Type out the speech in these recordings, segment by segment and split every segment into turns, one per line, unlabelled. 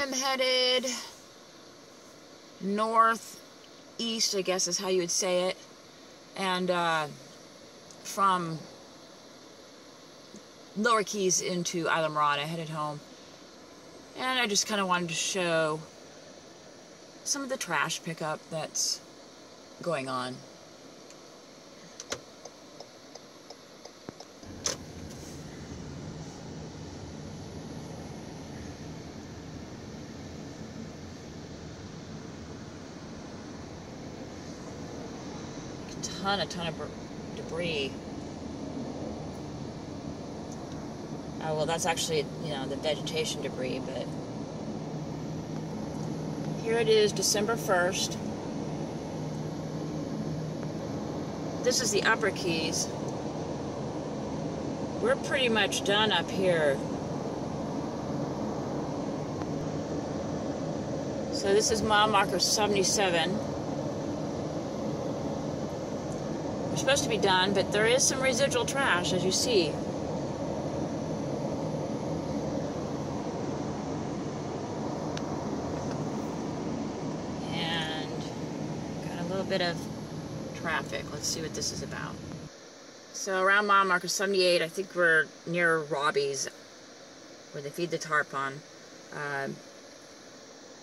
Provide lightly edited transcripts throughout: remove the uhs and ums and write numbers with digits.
I'm headed northeast, I guess is how you would say it, and from Lower Keys into Islamorada, headed home. And I just kind of wanted to show some of the trash pickup that's going on. A ton of debris. Oh, well, that's actually, you know, the vegetation debris, but here it is, December 1st. This is the Upper Keys. We're pretty much done up here. So this is mile marker 77. Supposed to be done, but there is some residual trash, as you see. And got a little bit of traffic. Let's see what this is about. So around mile marker 78, I think we're near Robbie's, where they feed the tarpon.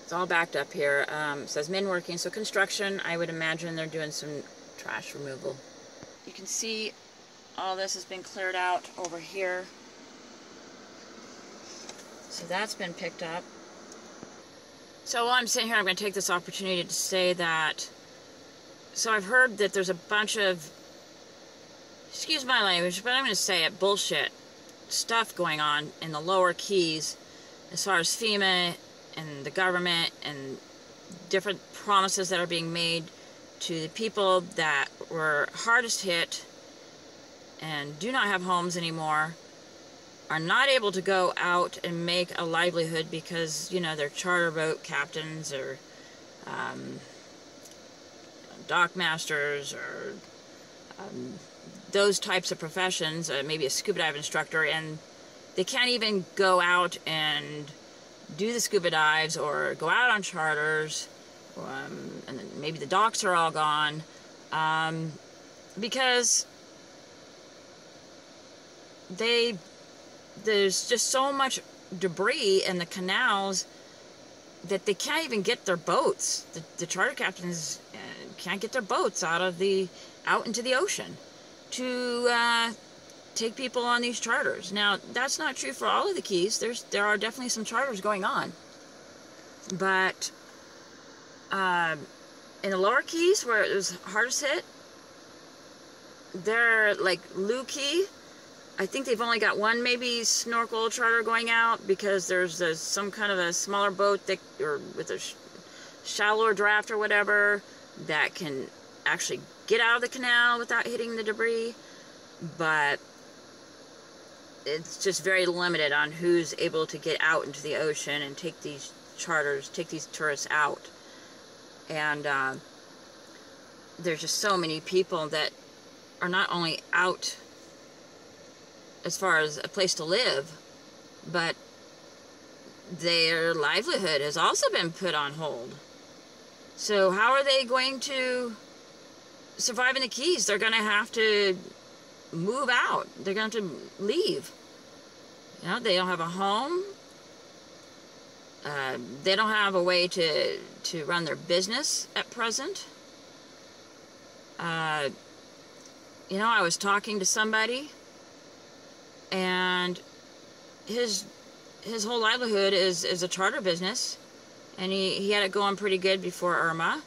It's all backed up here. It says men working, so construction. I would imagine they're doing some trash removal. You can see all this has been cleared out over here. So that's been picked up. So while I'm sitting here, I'm going to take this opportunity to say that, so I've heard that there's a bunch of, excuse my language, but I'm going to say it, bullshit stuff going on in the Lower Keys as far as FEMA and the government and different promises that are being made to the people that were hardest hit and do not have homes anymore, are not able to go out and make a livelihood because, you know, they're charter boat captains or dock masters or those types of professions, maybe a scuba dive instructor, and they can't even go out and do the scuba dives or go out on charters. And then maybe the docks are all gone, because there's just so much debris in the canals that they can't even get their boats. The charter captains can't get their boats out into the ocean to take people on these charters. Now, that's not true for all of the Keys. There are definitely some charters going on, but in the Lower Keys, where it was hardest hit, they're like Lou Key. I think they've only got one maybe snorkel charter going out because there's some kind of a smaller boat that, or with a shallower draft or whatever, that can actually get out of the canal without hitting the debris. But it's just very limited on who's able to get out into the ocean and take these charters, take these tourists out. And there's just so many people that are not only out as far as a place to live, but their livelihood has also been put on hold. So how are they going to survive in the Keys? They're going to have to move out. They're going to leave. You know, they don't have a home. They don't have a way to run their business at present. You know, I was talking to somebody, and his whole livelihood is a charter business, and he had it going pretty good before Irma,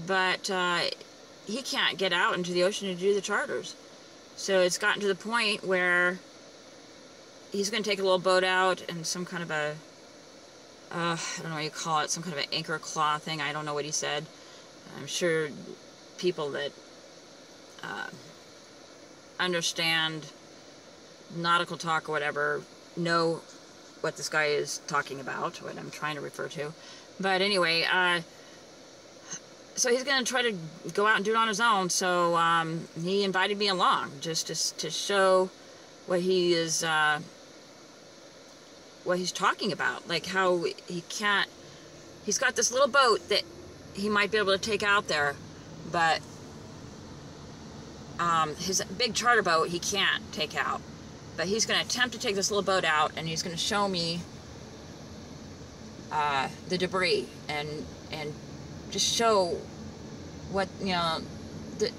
but he can't get out into the ocean to do the charters. So it's gotten to the point where he's going to take a little boat out and some kind of a, I don't know what you call it, some kind of an anchor claw thing. I don't know what he said. I'm sure people that understand nautical talk or whatever know what this guy is talking about, what I'm trying to refer to. But anyway, so he's going to try to go out and do it on his own. So he invited me along just to show what he is what he's talking about, like how he can't, he's got this little boat that he might be able to take out there, but his big charter boat he can't take out. But he's going to attempt to take this little boat out, and he's going to show me the debris and just show what, you know,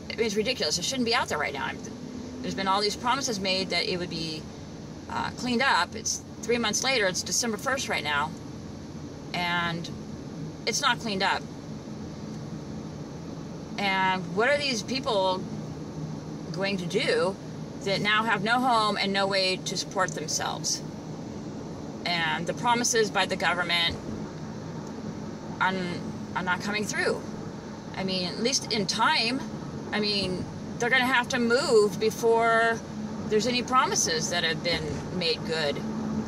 it's ridiculous. It shouldn't be out there right now. There's been all these promises made that it would be cleaned up. It's 3 months later. It's December 1st right now, and it's not cleaned up. And what are these people going to do that now have no home and no way to support themselves? And the promises by the government are not coming through. I mean, at least in time. I mean, they're going to have to move before there's any promises that have been made good.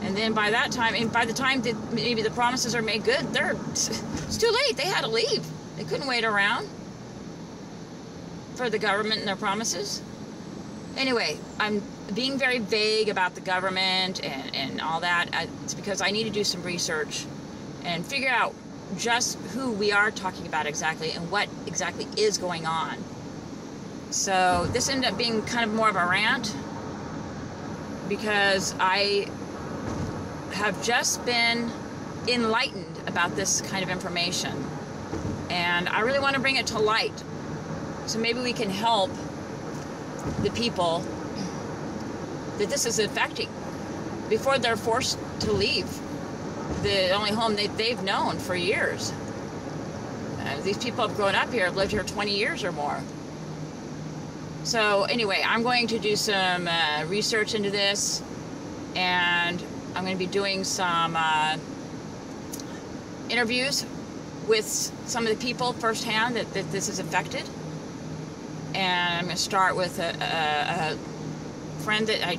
And then by that time, and by the time that maybe the promises are made good, it's too late. They had to leave. They couldn't wait around for the government and their promises. Anyway, I'm being very vague about the government and all that. It's because I need to do some research and figure out just who we are talking about exactly and what exactly is going on. So this ended up being kind of more of a rant because I have just been enlightened about this kind of information, and I really want to bring it to light so maybe we can help the people that this is affecting before they're forced to leave the only home they've known for years. These people have grown up here, have lived here 20 years or more. So anyway, I'm going to do some research into this, and I'm going to be doing some interviews with some of the people firsthand that this has affected. And I'm going to start with a friend that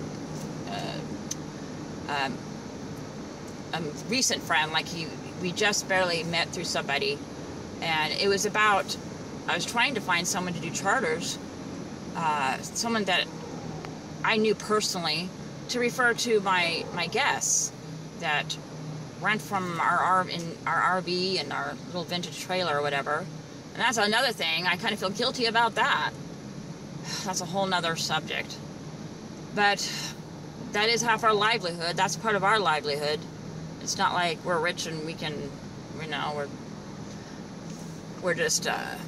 a recent friend, like we just barely met through somebody, and it was about, I was trying to find someone to do charters, someone that I knew personally, to refer to my guests that rent from our RV and our little vintage trailer or whatever. And that's another thing. I kind of feel guilty about that. That's a whole nother subject. But that is half our livelihood. That's part of our livelihood. It's not like we're rich and we can, you know, we're just trying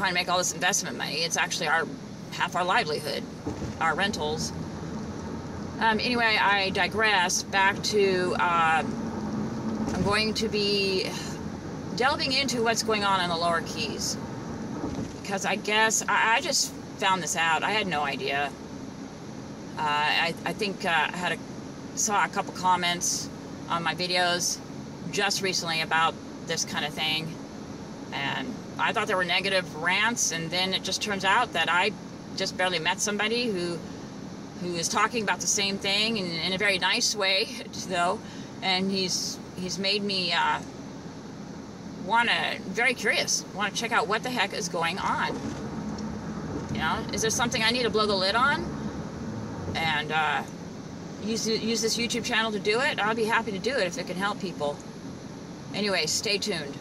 to make all this investment money. It's actually half our livelihood, our rentals. Anyway, I digress. Back to, I'm going to be delving into what's going on in the lower keys, because I guess I just found this out. I had no idea. I think I saw a couple comments on my videos just recently about this kind of thing, and I thought there were negative rants, and then it just turns out that I just barely met somebody who is talking about the same thing in a very nice way, though, and he's made me very curious, want to check out what the heck is going on. You know, is there something I need to blow the lid on and use this YouTube channel to do it? I'll be happy to do it if it can help people. Anyway, stay tuned.